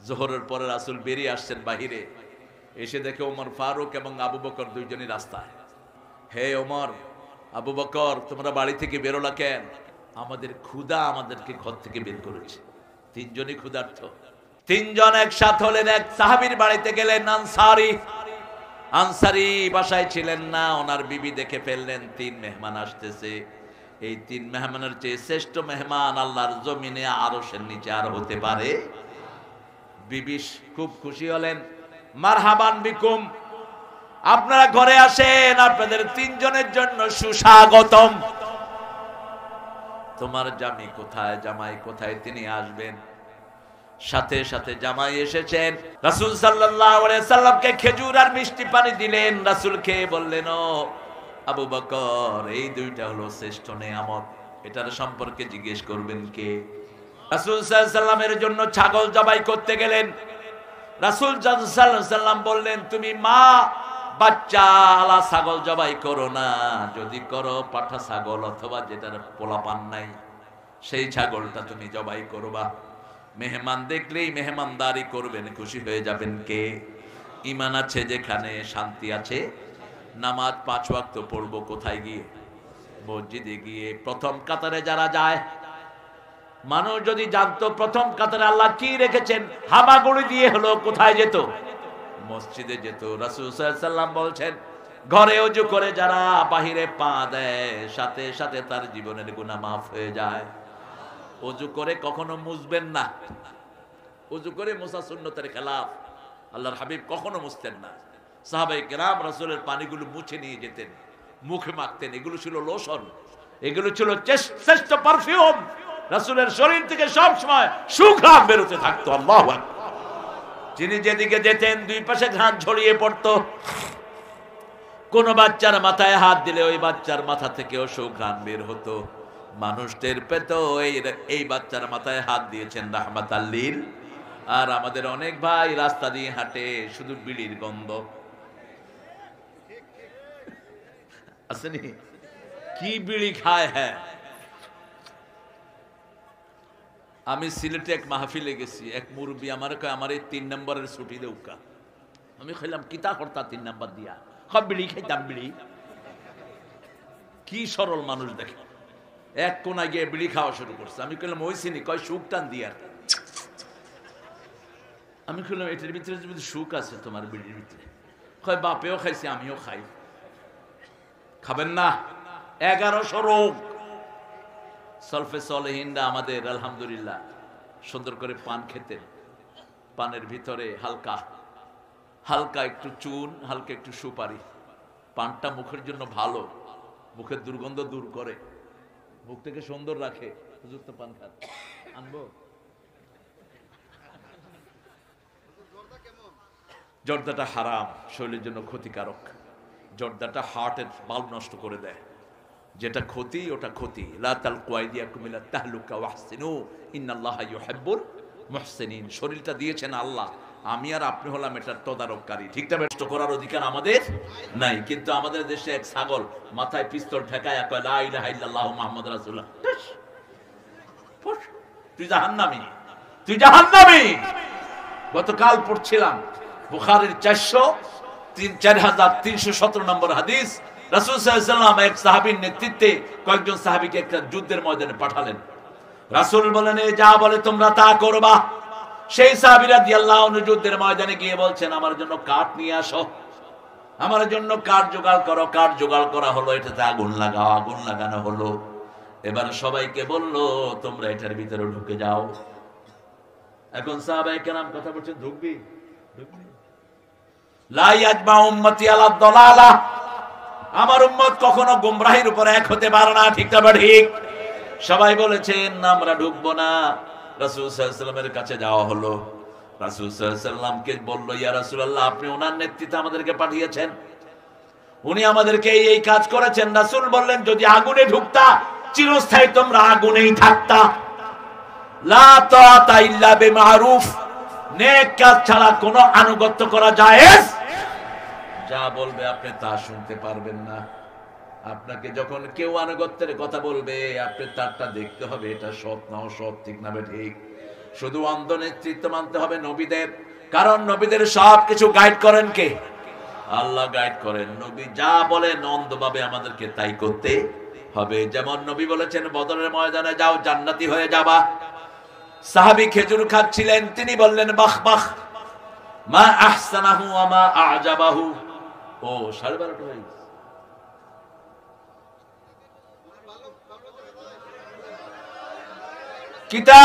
জোহরের পরে রাসূল বেরিয়ে আসছেন বাহিরে, এসে দেখে ওমর ফারুক এবং আবু বকর দুইজনই রাস্তায়। হে ওমর, আবু বকর, তোমরা বাড়ি থেকে বেরোলা কেন? আমাদের ক্ষুধা আমাদেরকে ঘর থেকে বের করেছে। তিনজনই ক্ষুধার্ত। তিনজন একসাথে হলেন, এক সাহাবীর বাড়িতে গেলেন। আনসারি বাসায় ছিলেন না, ওনার বিবি দেখে ফেললেন তিন মেহমান আসতেছে। এই তিন মেহমানের চেয়ে শ্রেষ্ঠ মেহমান আল্লাহর জমিনে আরশের নিচে আর হতে পারে? বিবি খুব খুশি হলেন। মারহাবান বিকুম, আপনারা ঘরে আসেন, আপনাদের তিনজনের জন্য সুস্বাগতম। তোমার জামাই কোথায়? জামাই কোথায়? তিনি আসবেন। সাথে সাথে জামাই এসেছেন। রাসূল সাল্লাল্লাহু আলাইহি সাল্লামকে খেজুর আর মিষ্টি পানি দিলেন। রাসূল খেয়ে বললেন, ও আবু বকর, এই দুইটা হলো শ্রেষ্ঠ নেয়ামত, এটার সম্পর্কে জিজ্ঞেস করবেন কে? রাসূল সাল্লাল্লাহু আলাইহি সাল্লামের জন্য ছাগল জবাই করতে গেলেন। রাসূল সাল্লাল্লাহু আলাইহি সাল্লাম বললেন, তুমি মা বাচ্চা আলা ছাগল জবাই করো না, যদি করো পাঠা ছাগল অথবা যেটার পোলাপান নাই সেই ছাগলটা তুমি জবাই করবা। মেহমান দেখলেই মেহমানদারি করবেন, খুশি হয়ে যাবেন কে? ঈমান আছে যেখানে, শান্তি আছে। নামাজ 5 ওয়াক্ত পড়বো কোথায় গিয়ে? মসজিদে গিয়ে। প্রথম কাতারে যারা যায়, মানুষ যদি জানতো প্রথম কাতারে আল্লাহ কি রেখেছেন, হামাগুড়ি দিয়ে হলো কোথায় যেত? মসজিদে যেত। রাসূল সাল্লাল্লাহু আলাইহি সাল্লাম বলছেন, ঘরে ওযু করে যারা বাহিরে পা দেয়, সাথে সাথে তার জীবনের গুনাহ মাফ হয়ে যায়। ওযু করে কখনো মুছবেন না। ওযু করে মুছা সুন্নতের খেলাফ। আল্লাহর হাবিব কখনো মুছতেন না। সাহাবায়ে কেরাম রাসূলের পানিগুলো মুছে নিয়ে যেতেন, মুখে মাখতেন। এগুলো ছিল লোশন, এগুলো ছিল শ্রেষ্ঠ পারফিউম। রাসূলের শরীর থেকে সব সময় সুঘ্রাণ বেরোতে থাকতো। আল্লাহু আকবার। যিনি যেদিকে যেতেন দুই পাশে ঘ্রাণ ছড়িয়ে পড়তো। কোন বাচ্চার মাথায় হাত দিলে ওই বাচ্চার মাথা থেকেও সুঘ্রাণ বের হতো। মানুষ টের পেত এই বাচ্চার মাথায় হাত দিয়েছেন রাহমাতাল লিল। আর আমাদের অনেক ভাই রাস্তা দিয়ে হাঁটে, শুধু বিড়ির গন্ধ। আসেনি? কি বিড়ি খায়। হ্যাঁ, আমি সিলেটে এক মাহফিলে গেছি, এক মুরব্বী আমার কয়, আমার এই 3 নম্বরের ছুটি দেউকা। আমি কইলাম কিতা করতা 3 নাম্বার দিয়া? সব বিড়ি খাইতাম। বিড়ি? কি সরল মানুষ দেখে। এক কোনায় গিয়ে বিড়ি খাওয়া শুরু করছে। আমি কইলাম ওই চিনি? কয় সুখ টান দিয়া। আমি কইলাম এটার ভিতরে যদি সুখ আছে তোমার বিড়ির ভিতরে? কয় বাপেও খাইছে, আমিও খাই। খাবেন না? 1100 রোগ। সলফে সলেহিনরা আমাদের আলহামদুলিল্লাহ সুন্দর করে পান খেতেন। পানের ভিতরে হালকা হালকা একটু চুন, হালকা একটু সুপারি। পানটা মুখের জন্য ভালো, মুখের দুর্গন্ধ দূর করে, মুখ থেকে সুন্দর রাখে। হুজুর তো পান খান, আনবো? জর্দাটা হারাম, শরীরের জন্য ক্ষতিকারক। জর্দাটা হার্টের বাল্ব নষ্ট করে দেয়। যেটা ক্ষতি ওটা ক্ষতি। লা তালকু আইদিয়াকুম ইলা তাহলুকা ওয়াহসিনু ইন্নাল্লাহা ইউহিব্বুল মুহসিনিন। শরীরটা দিয়েছেন আল্লাহ, আমি আর আপনি হলাম এটার তদারককারী। ঠিকটা নষ্ট করার অধিকার আমাদের নাই। কিন্তু আমাদের দেশে এক ছাগল মাথায় পিস্তল ঠেকায় কয় লা ইলাহা ইল্লাল্লাহু মুহাম্মাদুর রাসূলুল্লাহ। তুই জাহান্নামী, তুই জাহান্নামী। গতকাল পড়ছিলাম বুখারীর 4317 নম্বর হাদিস। রাসূল সাল্লাল্লাহু আলাইহি ওয়াসাল্লাম এক সাহাবীর নেতৃত্বে কয়েকজন সাহাবীকে একটা যুদ্ধের ময়দানে পাঠালেন। রাসূল বলেন, যা বলে তোমরা তা করবা। সেই সাহাবী রাদিয়াল্লাহু আনহু যুদ্ধের ময়দানে গিয়ে বলছেন, আমার জন্য কাঠ নিয়ে আসো, আমার জন্য কাঠ জোগাড় করো। কাঠ জোগাড় করা হলো, এটাতে আগুন লাগাও। আগুন লাগানো হলো। এবার সবাইকে বলল, তোমরা এটার ভিতরে ঢুকে যাও। এখন সাহাবায়ে কেরাম কথা বলছেন, ঢুকবি? লা ইয়াজমা উম্মতি আলা দালালা। আমার উম্মত কখনো গোমরাহির উপর এক হতে পারে না। ঠিক না ঠিক? সবাই বলেছেন আমরা ঢুকবো না। রাসূল সাল্লাল্লাহু আলাইহি ওয়াসাল্লামের কাছে যাওয়া হলো। রাসূল সাল্লাল্লাহু আলাইহি ওয়াসাল্লামকে বলল, ইয়া রাসূলুল্লাহ, আপনি ওনার নেতৃত্বে আমাদেরকে পাঠিয়েছেন, উনি আমাদেরকে এই কাজ করেছেন। রাসূল বললেন, যদি আগুনে ঢুকতা চিরস্থায়ী তোমরা আগুনেই থাকতা। লা তাআতা ইল্লা বিমারুফ। নেক কাজ ছাড়া কোনো আনুগত্য করা জায়েজ। যা বলবে আপনি তা শুনতে পারবেন না। আপনাকে যখন কেউ আনুগত্যের কথা বলবে, আপনি তারটা দেখতে হবে, এটা সৎ না অসৎ, ঠিক না ঠিক। শুধু অন্ধ নেতৃত্ব মানতে হবে নবীদের, কারণ নবীদের সবকিছু গাইড করেন কে? আল্লাহ গাইড করেন। নবী যা বলেন অন্ধভাবে আমাদেরকে তাই করতে হবে। যেমন নবী বলেছেন বদরের ময়দানে যাও, জান্নাতি হয়ে যাবা। সাহাবী খেজুর খাচ্ছিলেন, তিনি বললেন বাহ বাহ, মা আহসানাহু ওয়া মা আ'জাবাহু। ও 12:30 হয়ে গেছে। কিতা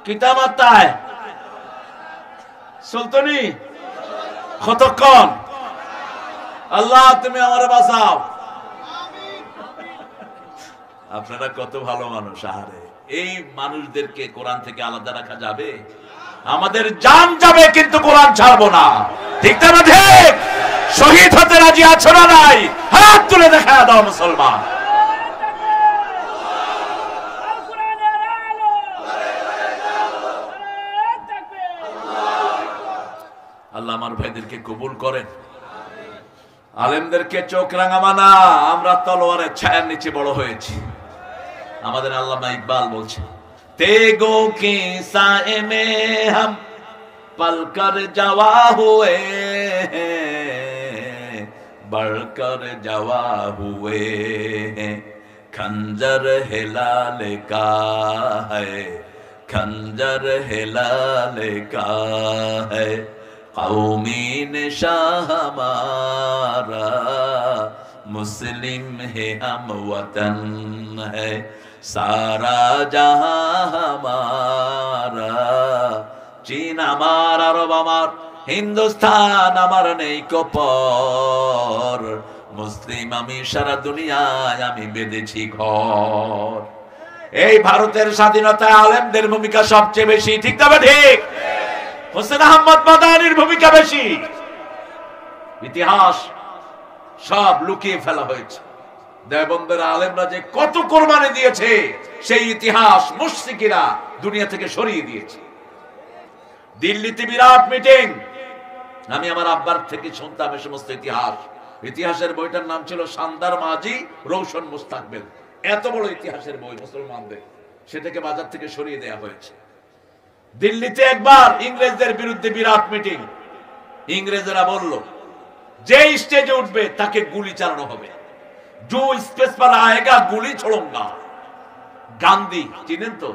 কিতা মাতায় সুলতানি কতক্ষণ? আল্লাহ তুমি আমারে বাঁচাও। আপনারা কত ভালো মানুষ। আরে এই মানুষদেরকে কোরআন থেকে আলাদা রাখা যাবে? আমাদের জান যাবে কিন্তু কোরআন ছাড়বো না। ঠিক না ঠিক? শহীদ হতে রাজি আছো না নাই? হাত তুলে দেখা দাও মুসলমান। আল্লাহ আমার ভাইদেরকে কবুল করেন, আলেমদেরকে চোখ রাঙাবা না। আমরা তলোয়ারের ছায়ার নিচে বড় হয়েছি। আমাদের আল্লামা ইকবাল বলছে, তেগো কে সায়ে মে হাম পলকর জওয়া হুয়ে, बढ़कर जवा हुए हैं, खंजर हिलाल का है, खंजर हिलाल का है, कौमी निशान हमारा मुस्लिम है, हम वतन है, सारा जहां हमारा, चीन हमारा, अरब हमार, हिंदुस्तान আমার নেই কপর, মুসলিম আমি সারা দুনিয়ায় আমি বেঁধেছি ঘর। এই ভারতের স্বাধীনতায় আলেমদের ভূমিকা সবচেয়ে বেশি। ঠিক না ঠিক? হোসেন আহমদ মাদানির ভূমিকা বেশি। ইতিহাস সব লুকিয়ে ফেলা হয়েছে। দেওবন্দের আলেমরা যে কত কোরবানি দিয়েছে সেই ইতিহাস মুশরিকিরা দুনিয়া থেকে সরিয়ে দিয়েছে। দিল্লিতে বিরাট মিটিং, আমি আমার আব্বার থেকে শুনতাম এই সমস্ত ইতিহাস। ইতিহাসের বইটার নাম ছিল শানদার মাজি রৌশন মুস্তাকবেল। এত বড় ইতিহাসের বই মুসলমানদের, সেটাকে বাজার থেকে সরিয়ে দেওয়া হয়েছে। দিল্লিতে একবার ইংরেজদের বিরুদ্ধে বিরাট মিটিং। ইংরেজরা বলল যে স্টেজে উঠবে তাকে গুলি চালানো হবে, जो स्पेस पर आएगा गुली छोड़ूंगा। গান্ধী চিনেন তো?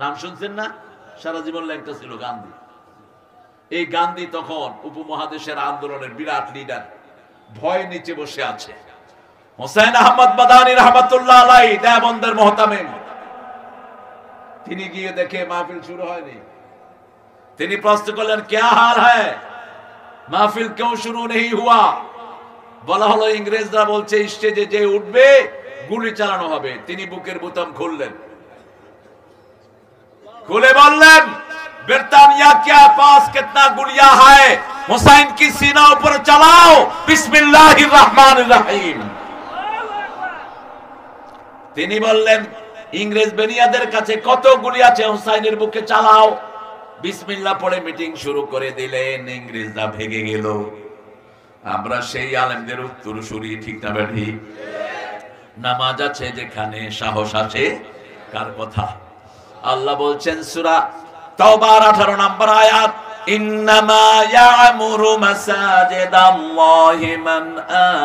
নাম শুনছেন না? সারা জীবন লেখা ছিল গান্ধী। এই গান্ধী তখন উপমহাদেশের আন্দোলনের বিরাট লিডার, ভয় নিচে বসে আছে। হোসেন আহমদ মাদানী রহমাতুল্লাহ আলাইহি দেওবন্দের মুহতামিম, তিনি গিয়ে দেখে মাহফিল শুরু হয়নি। তিনি প্রশ্ন করলেন क्या हाल है, মাহফিল क्यों शुरू नहीं हुआ? বলা হলো ইংরেজরা বলছে স্টেজে যে উঠবে গুলি চালানো হবে। তিনি বুকের বোতাম খুললেন, খুলে বললেন ब्रिटानिया के पास कितना गुलिया है, हुसैन की सीना ऊपर चलाओ, बिस्मिल्लाहिर रहमानिर रहीम। তিনি বললেন ইংরেজ বেনিয়াদের কাছে কত গুলি আছে, হুসাইনের বুকে চালাও, বিসমিল্লাহ পড়ে মিটিং শুরু করে দিলেন। ইংরেজরা ভেগে গেল। আমরা সেই আলেমদের উত্তর শুরি। ঠিক না বেঠি? নামাজ আছে যেখানে, সাহস আছে কার কথা? আল্লাহ বলছেন সূরা তাওবার 18 নম্বর আয়াত, ইন্নামা ইয়ামুরু মাসাজিদাল্লাহি মান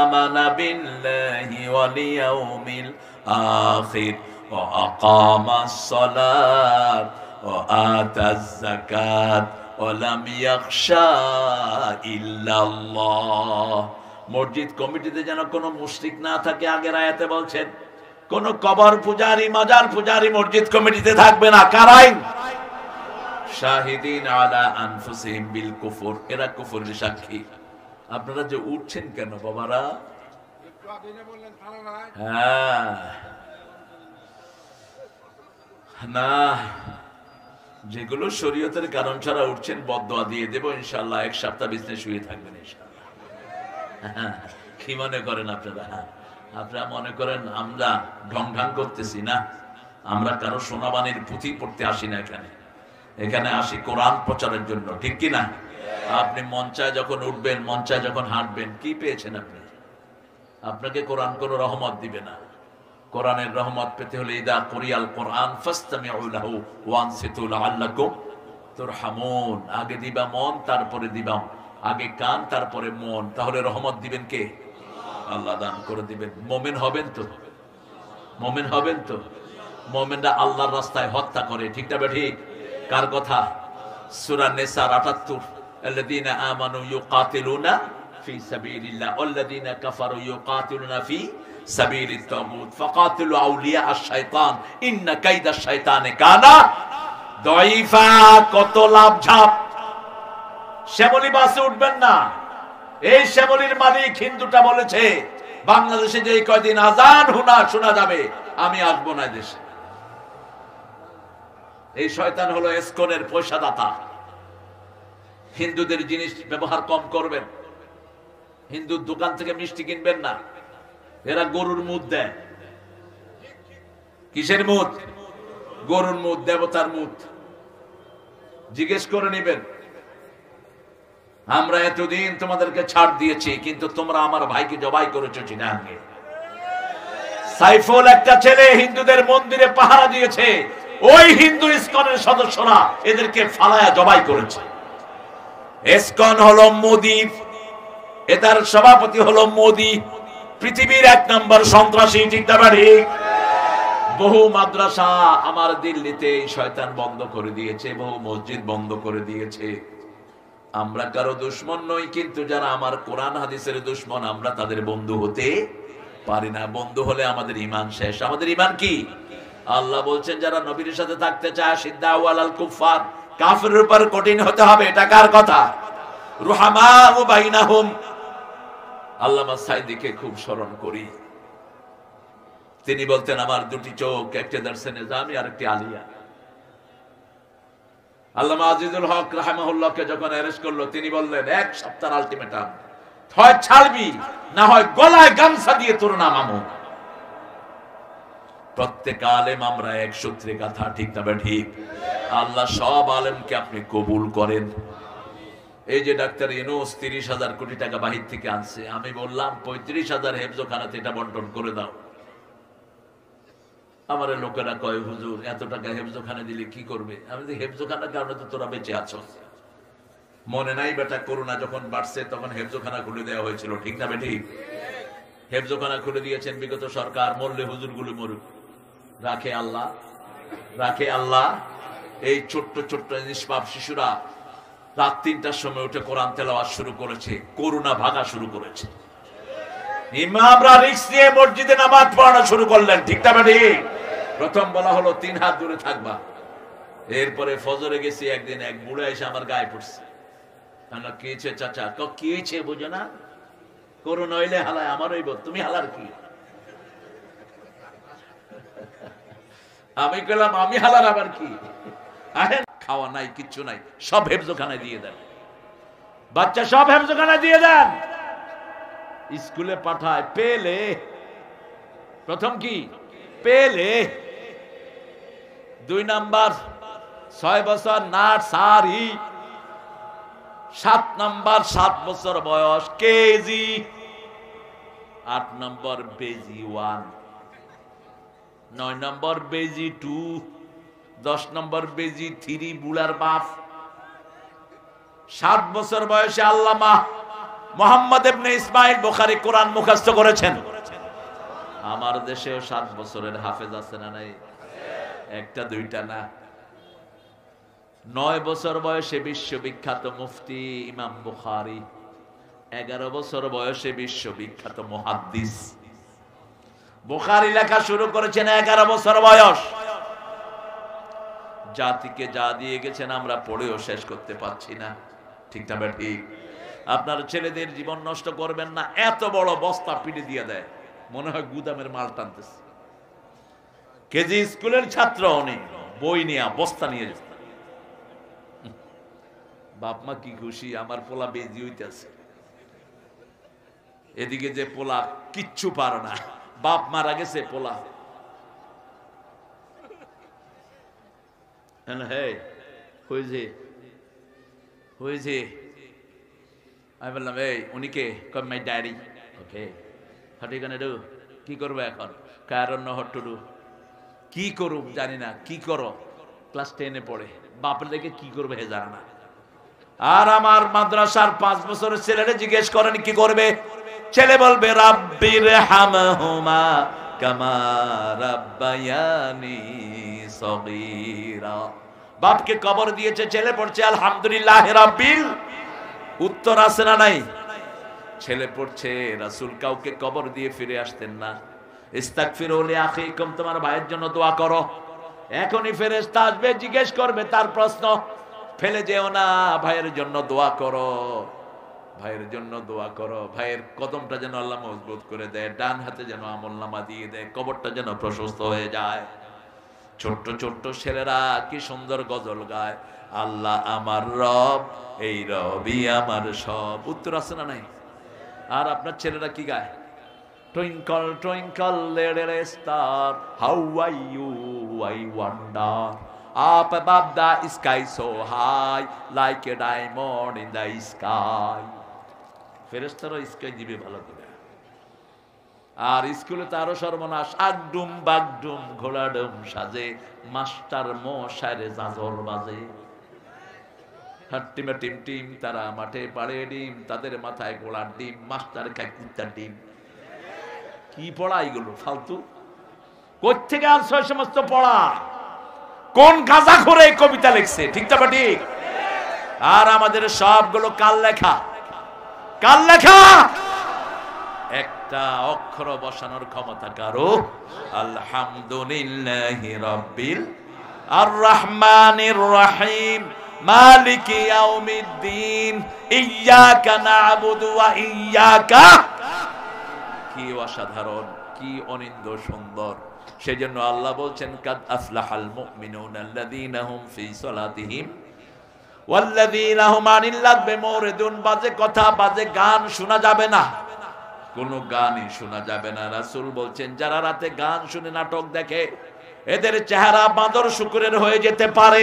আমানা বিল্লাহি ওয়াল ইয়াউমিল আখির ওয়া আকামাস সালাত ওয়া আতাজ যাকাত ওয়া লাম ইয়াখশা ইল্লাল্লাহ। মসজিদ কমিটিতে যেন কোনো মুশরিক না থাকে। আগের আয়াতে বলছেন কোন কবর পূজারি, মাজার পূজারি মসজিদ কমিটিতে থাকবে না। কার আইন? শাহিদিন আলা আনফুসিহিম বিল কুফর, এরা কুফরের সাক্ষী। আপনারা যে উঠছেন কেন বাবারা? হ্যাঁ না, যেগুলো শরীয়তের কারণ ছাড়া উঠছেন বদদোয়া দিয়ে দেব ইনশাআল্লাহ। এক সপ্তাহ বিজনেস শুয়ে থাকবেন ইনশাআল্লাহ। কি মনে করেন আপনারা? আপনারা মনে করেন আমরা ঢং ঢং করতেছি? না, আমরা কারো সোনাবানির পুঁথি পড়তে আসি না। এখানে আসি কোরআন প্রচারের জন্য। ঠিক কি না? আপনি মঞ্চায় যখন উঠবেন, মঞ্চায় যখন হাঁটবেন, কি পেয়েছেন আপনি? আপনাকে কোরআন কোনো রহমত দিবে না। কোরআনের রহমত পেতে হলে ইদা কুরিয়াল কোরআন ফাসতামিউ লাহু ওয়া আনসিতু লাআল্লাকুম তুরহামুন। আগে দিবা মন, তারপরে দিবা, আগে কান তারপরে মন। তাহলে রহমত দিবেন কে? আল্লাহ দান করে দিবেন। মুমিন হবেন তো? মুমিন হবেন তো? মুমিনরা আল্লাহর রাস্তায় হত্যা করে, ঠিক না ঠিক? কার কথা? সূরা নিসা ৭৮, আল্লাযীনা আমানু ইউকাতিলুনা ফি সাবিলিল্লাহ ওয়াল্লাযীনা কাফারু ইউকাতিলুনা ফি সাবিলিত তাগুত ফাকাতিলু আউলিয়া আশ-শাইতান ইন্না কাইদাশ শাইতানি কানা দাঈফা। কত লাভ ঝাপ। শ্যামলী বাসে উঠবেন না। এই শ্যামলীর মালিক হিন্দুটা বলেছে বাংলাদেশে যে কয়দিন আজান শোনা যাবে আমি আসবো না দেশে। এই শয়তান হলো ইসকনের পয়সাদাতা। হিন্দুদের জিনিস ব্যবহার কম করবেন। হিন্দুর দোকান থেকে মিষ্টি কিনবেন না। এরা গরুর মুদ দেয়। কিসের মুদ? গরুর মুদ, দেবতার মুদ। জিজ্ঞেস করে নিবেন। আমরা এতদিন তোমাদেরকে ছাড় দিয়েছি, কিন্তু তোমরা আমার ভাইকে জবাই করেছো চিটাগাঙ্গে। সাইফুল একটা ছেলে হিন্দুদের মন্দিরে পাহারা দিয়েছে, ওই হিন্দু ইসকনের সদস্যরা এদেরকে ফালায়া জবাই করেছে। ইসকন হলো মোদি, এটার সভাপতি হলো মোদি, পৃথিবীর ১ নম্বর সন্ত্রাসী, ঠিক না ঠিক? বহু মাদ্রাসা আমার দিল্লিতে শয়তান বন্ধ করে দিয়েছে, বহু মসজিদ বন্ধ করে দিয়েছে। আমরা কারো দুশমন নই, কিন্তু যারা আমার কোরআন হাদিসের দুশমন আমরা তাদের বন্ধু হতে পারি না। বন্ধু হলে আমাদের ঈমান শেষ। আমাদের ঈমান কি? আল্লাহ বলছেন যারা নবীর সাথে থাকতে চায় সিদ্দাউ আলাল কুফার, কাফিরের উপর কঠিন হতে হবে। এটা কার কথা? রুহামাউ বাইনাহুম। আল্লামা সাইদিকে খুব স্মরণ করি। তিনি বলতেন আমার দুটি চোখ, একটা দরসে নিজামি আর একটি আলিয়া। আল্লামা আজিজুল হক রাহিমাহুল্লাহকে যখন অ্যারেস্ট করলো তিনি বললেন ১ সপ্তাহের আলটিমেটাম, হয় ছাড়বি না হয় গলায় গামছা দিয়ে তোর নামামো। প্রত্যেক আলেম আমরা এক সূত্রে কথা, ঠিক না ঠিক? আল্লাহ সব আলেমকে আপনি কবুল করেন। এই যে ডাক্তার ইউনূস ৩০,০০০ কোটি টাকা বাহির থেকে আনছে, আমি বললাম ৩৫,০০০ হেফজখানাতে এটা বন্টন করে দাও। আমার লোকেরা কয় হুজুর এত টাকা হেফজখানা দিলে কি করবে? আমি বলি হেফজখানার কারণে তো তোরা বেঁচে আছো। মনে নাই বেটা করোনা যখন বাড়ছে তখন হেফজখানা খুলে দেওয়া হয়েছিল, ঠিক না বেটি? হেফজখানা খুলে দিয়েছেন বিগত সরকার। মরলে হুজুরগুলো মরুক, রাখে আল্লাহ, রাখে আল্লাহ। এই ছোট্ট ছোট্ট নিষ্পাপ শিশুরা রাত ৩টার সময় উঠে কোরআন তেলাওয়াত শুরু করেছে, করোনা ভাগা শুরু করেছে। ইমামরা রিস্ক নিয়ে মসজিদে নামাজ পড়ানো শুরু করলেন, ঠিক না বেটি? প্রথম বলা হলো ৩ হাত দূরে থাকবা। এরপরে ফজরে গেছি, একদিন এক বুড়া এসে আমার গায়ে পড়ছে। কি হয়েছে চাচা? কি হয়েছে বুঝো না? করোনা হইলে হালায় আমার হইব, তুমি হালার কি? আমি কইলাম আমি হালার আবার কি? খাওয়া নাই, কিচ্ছু নাই, সব হেফজখানায় দিয়ে দেন। বাচ্চা সব হেফজখানায় দিয়ে দেন। স্কুলে পাঠায় পেলে। প্রথম কি? পেলে। ২ নাম্বার ৬ বছর নার্সারি। ৭ নাম্বার ৭ বছর বয়স কেজি। ৮ নম্বর বেজি 1, ৯ নম্বর বেজি 2, ১০ নম্বর বেজি 3 বুলার বাপ। ৭ বছর বয়সে আল্লামা মুহাম্মদ ইবনে ইসমাইল বুখারী কোরআন মুখস্থ করেছেন। আমার দেশেও ৭ বছরের হাফেজ আছে না নাই? একটা দুইটা না। ৯ বছর বয়সে বিশ্ববিখ্যাত মুফতি ইমাম বুখারী। ১১ বছর বয়সে বিশ্ববিখ্যাত মুহাদ্দিস। বুখারী লেখা শুরু করেছেন ১১ বছর বয়স। জাতিকে যা দিয়ে গেছেন আমরা পড়েও শেষ করতে পারছি না, ঠিক না ঠিক? আপনার ছেলেদের জীবন নষ্ট করবেন না। এত বড় বস্তা পিঠে দিয়ে দেয়, মনে হয় গুদামের মাল টানতেছে। কেজি স্কুলের ছাত্র অনেক বই নিয়ে বস্তা নিয়ে যেত। বাপ মা কি খুশি, আমার পোলা বেজি হইতেছে। এদিকে যে পোলা কিচ্ছু পারে না, বাপ মারা গেছে, পোলা হয়েছে। আমি বললাম এই উনি কে? My daddy. Okay, how are you gonna do? কি করবে এখন? কারণ হট্টুরু কি করুম জানি না। কি করো? ক্লাস 10-এ পড়ে। বাপের লেগে কি করবে হে জানে না। আর আমার মাদ্রাসার 5 বছরের ছেলেরে জিজ্ঞেস করেন কি করবে, ছেলে বলবে রাব্বির হামহুমা কামা রাব্বায়ানি সগীরা। বাপকে কবর দিয়েছে, ছেলে পড়ছে আলহামদুলিল্লাহ রাব্বিল। উত্তর আছে না নাই? ছেলে পড়ছে রাসূল কাউকে কবর দিয়ে ফিরে আসতেন না। ইস্তাগফিরু লিআখিকুম, তোমার ভাইয়ের জন্য দোয়া করো। এখনই ফেরেশতা আসবে, জিজ্ঞেস করবে তার প্রশ্ন। ফেলে যেও না, ভাইয়ের জন্য দোয়া করো, ভাইয়ের জন্য দোয়া করো। ভাইয়ের কদমটা যেন আল্লাহ মজবুত করে দেয়, ডান হাতে যেন আমলনামা দিয়ে দেয়, কবরটা যেন প্রশস্ত হয়ে যায়। ছোট্ট ছোট্ট ছেলেরা কি সুন্দর গজল গায়, আল্লাহ আমার রব, এই রবই আমার সব। উত্তর আছে না নাই? আর আপনার ছেলেরা কি গায়? Twinkle twinkle little star, how are you, I wonder, up above the sky so high, like a diamond in the sky. ফেরেশতারা স্কাই দিবে ভালো করে। আর স্কুলে তো আরো সর্বনাশ, আগডুম বাগডুম ঘোড়াডুম সাজে, মাস্টার মশাইরে জাজর বাজে। হাট্টিমা টিম টিম, তারা মাঠে পাড়ে ডিম, তাদের মাথায় গোলার ডিম, মাস্টার খায় কুত্তার ডিম। কি পড়া এগুলো ফালতু? কোত্থেকে আনছো এই সমস্ত পড়া? কোন গাঁজা করে কবিতা লিখছে? ঠিক না ঠিক? আর আমাদের সবগুলো কাল লেখা, কাল লেখা। একটা অক্ষর বসানোর ক্ষমতা কারো? আলহামদুলিল্লাহি রাব্বিল আর রহমানির রহিম মালিকি ইয়াউমিদ্দিন ইয়্যাকা না'বুদু ওয়া ইয়্যাকা। কি অসাধারণ, কি অনিন্দ সুন্দর। সেজন্য আল্লাহ বলছেন কাদ আফলাহাল মুমিনুনা আল্লাযীনা হুম ফি সালাতিহিম ওয়াল্লাযীনা হুম আনিল লাগবি মুরিদুন। বাজে কথা, বাজে গান শোনা যাবে না, কোনো গানই শোনা যাবে না। রাসূল বলছেন যারা রাতে গান শুনে নাটক দেখে, এদের চেহারা বাঁদর শুকুরের হয়ে যেতে পারে।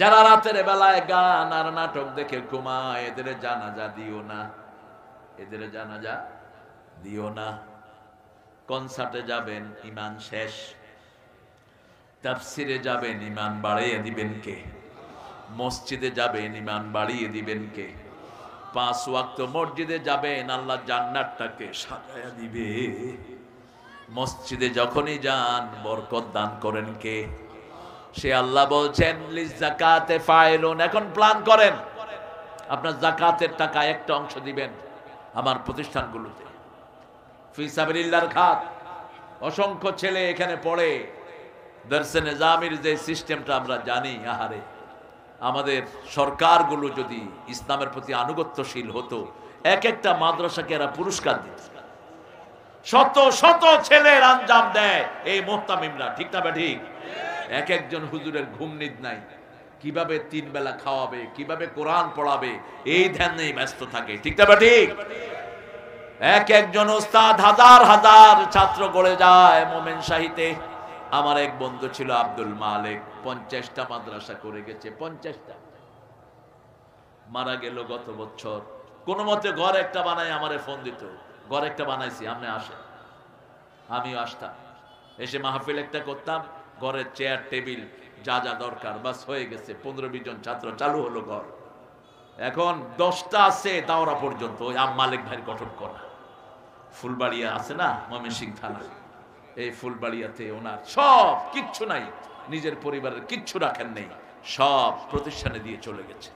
যারা রাতের বেলায় গান আর নাটক দেখে ঘুমায়, এদের জানাজা দিও না, এদের জানাজা দিও না। কনসার্টে যাবেন, ঈমান শেষ। তাফসিরে যাবেন, ঈমান বাড়িয়ে দিবেন কে? মসজিদে যাবেন, ঈমান বাড়িয়ে দিবেন কে? 5 ওয়াক্ত মসজিদে যাবেন, আল্লাহ জান্নাতটাকে সাজায়া দিবে। মসজিদে যখনই যান, বরকত দান করেন কে? সে আল্লাহ বলছেন লিযাকাতে ফাইলুন। এখন প্ল্যান করেন, আপনার যাকাতের টাকা একটা অংশ দিবেন আমার প্রতিষ্ঠানগুলোতে, ফি সাবিলিল্লাহর খাত। অসংখ্য ছেলে এখানে পড়ে। দরসে নিজামের যে সিস্টেমটা আমরা জানি, আহারে আমাদের সরকারগুলো যদি ইসলামের প্রতি আনুগত্যশীল হতো, এক একটা মাদ্রাসাকে এরা পুরস্কার দিত। শত শত ছেলের আঞ্জাম দেয় এই মুহতামিমরা, ঠিক না ঠিক? এক একজন হুজুরের ঘুম নিদ নাই, কিভাবে 3 বেলা খাওয়াবে, কিভাবে কোরআন পড়াবে, এই ধ্যান নেই ব্যস্ত থাকে, ঠিক না ঠিক? এক একজন ওস্তাদ হাজার হাজার ছাত্র গড়ে যায় মোমেন শাহীতে। আমার এক বন্ধু ছিল আব্দুল মালিক, 50টা মাদ্রাসা করে গেছে, 50টা। মারা গেল গত বছর। কোন মতে ঘর একটা বানায় আমারে ফোন দিত, ঘর একটা বানাইছি, আপনি আসেন। আমিও আসতাম, এসে মাহফিল একটা করতাম, ঘরের চেয়ার টেবিল যা যা দরকার বাস হয়ে গেছে। 15-20 জন ছাত্র, চালু হলো ঘর। এখন 10টা আছে দাওরা পর্যন্ত। ওই মালিক ভাইয়ের গঠন করা ফুলবাড়িয়া আছে না, ময়মনসিংহ থানা, এই ফুলবাড়িয়াতে ওনার সব কিচ্ছু নাই, নিজের পরিবারের কিচ্ছু রাখেন নেই, সব প্রতিষ্ঠানে দিয়ে চলে গেছে।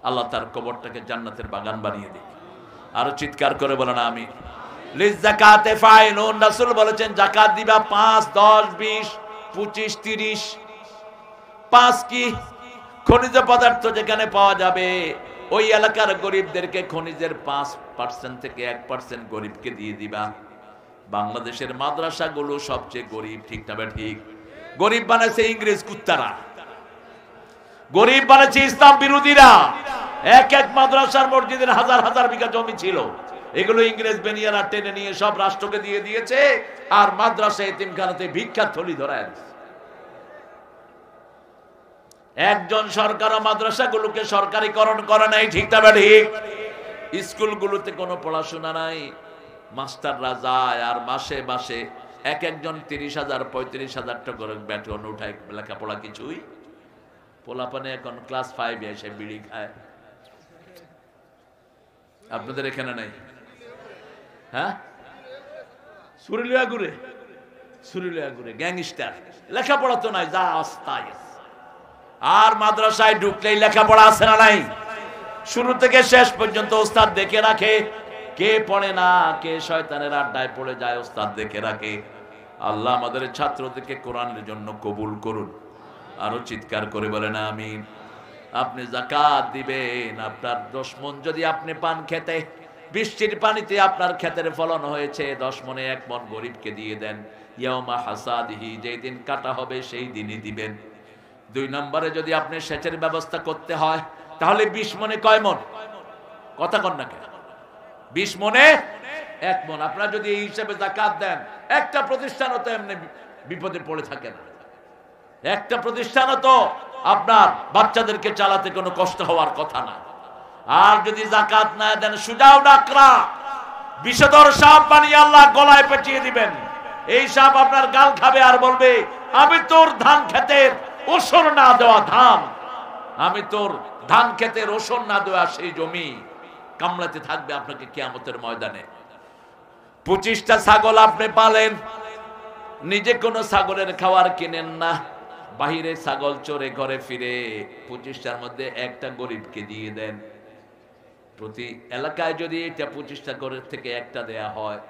আল্লাহ তার কবরটাকে জান্নাতের বাগান বানিয়ে দিক। আরো চিৎকার করে বলেন আমিন। লিযাকাতে ফাইলুন, রাসূল বলেছেন যাকাত দিবা 5, 10, 20, 25, 30। 5 কি? খনিজ পদার্থ যেখানে পাওয়া যাবে ওই এলাকার গরিবদেরকে খনিজের 5% থেকে 1% গরিবকে দিয়ে দিবা। বাংলাদেশের মাদ্রাসাগুলো সবচেয়ে গরিব, ঠিক না ঠিক? গরিব বানাইছে ইংরেজ কুত্তারা, গরিব বানাইছে ইসলাম বিরোধীরা। এক এক মাদ্রাসার মসজিদের হাজার হাজার বিঘা জমি ছিল, এগুলো ইংরেজ বেনিয়ারা টেনে নিয়ে সব রাষ্ট্রকে দিয়ে দিয়েছে, আর মাদ্রাসা এতিমখানাতে ভিক্ষার থলি ধরায়। একজন সরকার মাদ্রাসাগুলোকে সরকারিকরণ করে নাই, ঠিক না ঠিক? স্কুলগুলোতে কোনো পড়াশোনা নাই, মাস্টাররা যায় আর মাসে মাসে এক একজন 30,000 35,000 টাকা করে বেতন উঠায়, লেখাপড়া কিছুই। পোলাপানে এখন ক্লাস 5 এসে বিড়ি খায়। আপনাদের এখানে নাই? হ্যাঁ, সুরিলিয়া ঘুরে গ্যাংস্টার, লেখাপড়া তো নাই, যা অস্থায়। আর মাদ্রাসায় ঢুকলেই লেখাপড়া আছে না নাই? শুরু থেকে শেষ পর্যন্ত ওস্তাদ দেখে রাখে, কে পড়ে না, কে শয়তানের আড্ডায় পড়ে যায়, ওস্তাদ দেখে রাখে। আল্লাহ আমাদের ছাত্রদেরকে কোরআনের জন্য কবুল করুন। আরো চিৎকার করে বলেন আমিন। আপনি যাকাত দিবেন, আপনার 10 মণ যদি আপনি পান খেতে, বৃষ্টির পানিতে আপনার ক্ষেতের ফলন হয়েছে, 10 মণে 1 মণ গরিবকে দিয়ে দেন। ইয়াউমা হাসাদিহি, যেই দিন কাটা হবে সেই দিনই দিবেন। 2 নম্বরে যদি আপনি সেচের ব্যবস্থা করতে হয়, তাহলে 20 মণে কয় মণ? কথা কন না কেন? 20 মণে 1 মণ। আপনারা যদি এই হিসাবে যাকাত দেন, একটা প্রতিষ্ঠানও তো এমনি বিপদে পড়ে থাকে না। একটা প্রতিষ্ঠানও তো আপনার বাচ্চাদেরকে চালাতে কোনো কষ্ট হওয়ার কথা না। আর যদি যাকাত না দেন, সুজাও ডাকরা বিষধর সাপ বানিয়ে আল্লাহ গলায় পেঁচিয়ে দিবেন। এই সাপ আপনার গাল খাবে আর বলবে, আমি তোর ধান ক্ষেতের ওষর না দেওয়া ধান, আমি তোর ধান ক্ষেতের ওষর না দেওয়া সেই জমি কামড়াতে থাকবে আপনাকে কিয়ামতের ময়দানে। 25টা ছাগল আপনি পালেন, নিজে কোনো ছাগলের খাবার কিনেন না, বাহিরে ছাগল চড়ে ঘরে ফিরে 25টার মধ্যে একটা গরিবকে দিয়ে দেন। প্রতি এলাকায় যদি এটা 25টা ঘরের থেকে একটা দেয়া হয়,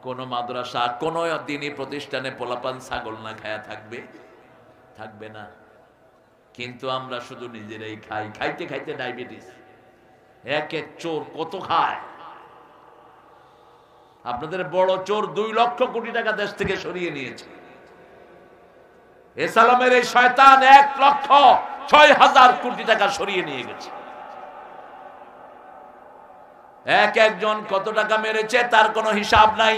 কোন মাদ্রাসা, কোন দিনই প্রতিষ্ঠানে পোলাপান ছাগল না খায়া থাকবে? থাকবে না। কিন্তু আমরা শুধু নিজেরাই খাই, খাইতে খাইতে ডায়াবেটিস। এক এক চোর কত খায়। আপনাদের বড় চোর 2 লক্ষ কোটি টাকা দেশ থেকে সরিয়ে নিয়েছে। এসালামের এই শয়তান 1,06,000 কোটি টাকা সরিয়ে নিয়ে গেছে। এক একজন কত টাকা মেরেছে তার কোনো হিসাব নাই।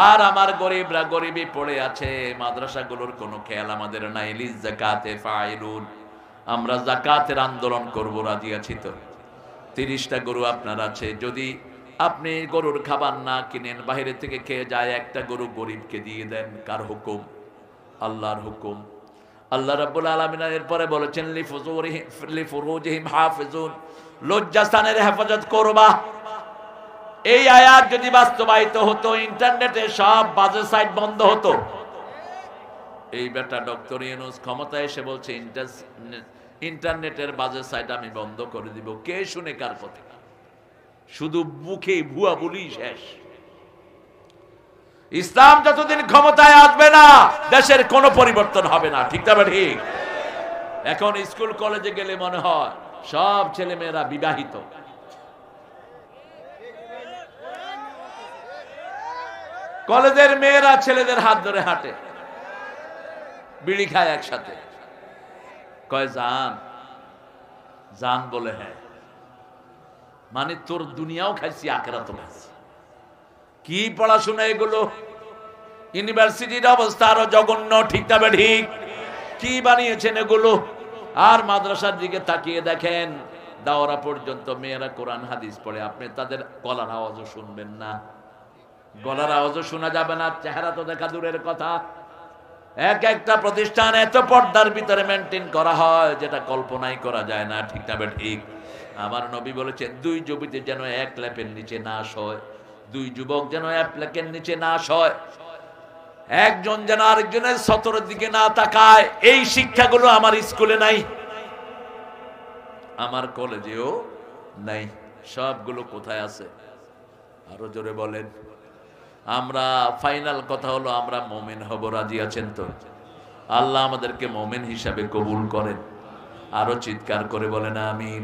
আর আমার গরিবরা গরিবই পড়ে আছে, মাদ্রাসাগুলোর কোনো খেয়াল আমাদের নাই। লিজ যাকাতে ফাইলুন, আমরা যাকাতের আন্দোলন করব, রাজি আছি তো? 30টা গরু আপনার আছে, যদি আপনি গরুর খাবার না কিনেন, বাইরে থেকে খেয়ে যায়, একটা গরু গরিবকে দিয়ে দেন। কার হুকুম? আল্লাহর হুকুম। আল্লাহ রাব্বুল আলামিন এরপরে বলেছেন, লিফুরুজিহিম হাফিজুন, লজ্জাস্থানের হেফাজত করবা। এই আয়াত যদি বাস্তবায়িত হতো, ইন্টারনেটে সব বাজে সাইট বন্ধ হতো। এই বেটা ডক্টর ইউনূস ক্ষমতায় এসে বলছে ইন্টারনেটের বাজে সাইট আমি বন্ধ করে দিব। কে শুনে কার কথা? শুধু মুখে ভুয়া বলি শেষ। ইসলাম যতদিন ক্ষমতায় আসবে না, দেশের কোনো পরিবর্তন হবে না। ঠিক না ঠিক? এখন স্কুল কলেজে গেলে মনে হয় সব ছেলে মেয়েরা বিবাহিত। কলেজের মেয়েরা ছেলেদের হাত ধরে হাঁটে, বিড়ি খায় একসাথে, কয় জান জান বলে। হ্যাঁ, মানে তোর দুনিয়াও খাইছি, আখেরাতও খাইছি। কি পড়াশোনা এগুলো! ইউনিভার্সিটির অবস্থা আরো জঘন্য। ঠিক না ঠিক? কি বানিয়েছেন এগুলো! আর মাদ্রাসার দিকে তাকিয়ে দেখেন, দাওরা পর্যন্ত মেয়েরা কোরআন হাদিস পড়ে, আপনি তাদের গলার আওয়াজও শুনবেন না। গলার আওয়াজও শোনা যাবে না, চেহারা তো দেখা দূরের কথা। এক একটা প্রতিষ্ঠান এত পর্দার ভিতরে মেনটেন করা হয়, যেটা কল্পনাই করা যায় না। ঠিক না ঠিক? আমার নবী বলেছেন, 2 যুবতী যেন এক লেপের নিচে না শোয়, 2 যুবক যেন এক লেপের নিচে না শোয়, একজন যেন আরেকজনের সতরের দিকে না তাকায়। এই শিক্ষাগুলো আমার স্কুলে নাই, আমার কলেজেও নাই। সবগুলো কোথায় আছে? আরো জোরে বলেন। আমরা ফাইনাল কথা হলো, আমরা মুমিন হব। রাজি আছেন তো? আল্লাহ আমাদেরকে মুমিন হিসাবে কবুল করেন। আরো চিৎকার করে বলেন আমিন।